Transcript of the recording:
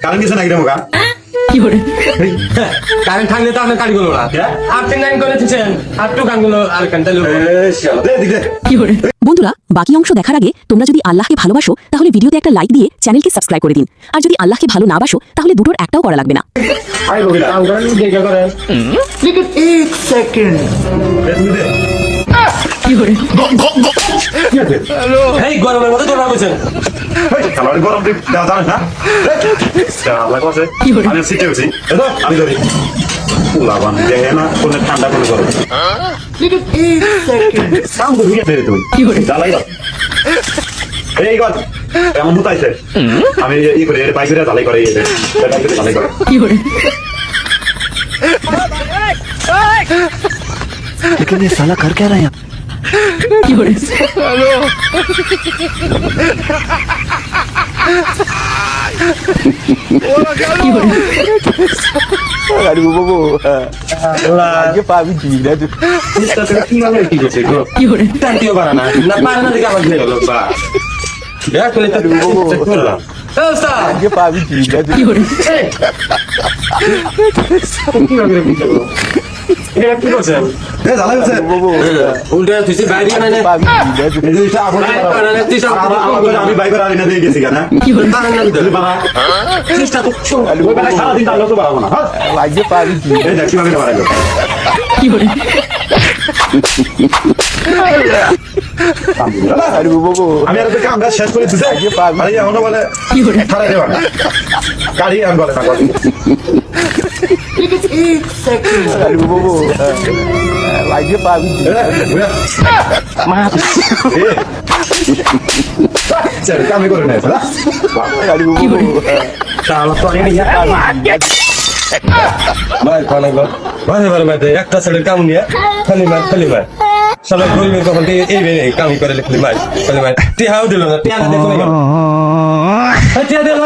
কারণ কিছু নাকি রে মোকা কারেন্ট থাকলে তো আপনার কাটি গেল না আপনি গান করে দিচ্ছেন আর তো গানগুলো আর কানটা লোক বন্ধুরা বাকি অংশ দেখার আগে তোমরা যদি আল্লাহকে ভালোবাসো তাহলে ভিডিওতে একটা লাইক দিয়ে চ্যানেলকে সাবস্ক্রাইব করে দিন আর যদি আল্লাহকে ভালো না বাসো তাহলে দুটোর একটাও করা লাগবে না। আই বগিলা গান করেন দেখে করেন लेकिन एक सेकंड এই গরমের মধ্যে তোরা বলছেন খাবার গরম দিয়ে দেওয়া জানিস না আল্লাহ কাছে আমি সিটে উঠছি আমি ধরি লাগান দেখে না কোনো ঠান্ডা কোনো গরম लेकिन एक सेकंड কাম করবি কে তুমি জ্বালাই দাও এই গল এমন মুতাইছে আমি ই করে বাইক করে জ্বালাই করে বাইক করে জ্বালাই করে लेकिन ये साला कर क्या रहा है Aduh, bobo. Lagi pagi gila tuh. কি মানে কি করছে গো টানতেও পারে না না পারে না দেখে আমার ঘিরে গেল বা দেখ বলে তো চেক করলাম ওস্তাদ Lagi pagi gila tuh. এটা কি করছেন এ জ্বালাই হচ্ছে Bobo. উল্টা তুই বাইরে না না Pagi gila tuh. এই জিনিসটা আমি বাইক করে আলিনা দিয়ে গেছি কেন পারেন না ভিতরে বাবা চেষ্টা তো ওই বেলা সারাদিন তাহলে তো পারবো না Lagi pagi gila. এই দেখ কিভাবে বাড়াইলো Aduh, bobo. আমি আর দেখে আমরা শেষ করে দিতে Lagi pagi. আরে এমন বলে ছাড়াই দেবা না গাড়ি আমি বলে না लेकिन एक second Aduh, bobo. Lagi pagi gila. আমি করে নেই Aduh, bobo. তাহলে তো আমি ভাই কোন গো ভাই ভাই একটা ছেলের কাম নিয়ে খালি মার সবাই গরিবের কখন থেকে এই কাম করে খালি মার খালি মার টিহাও দিল না টিহা দেখো টিহা দিল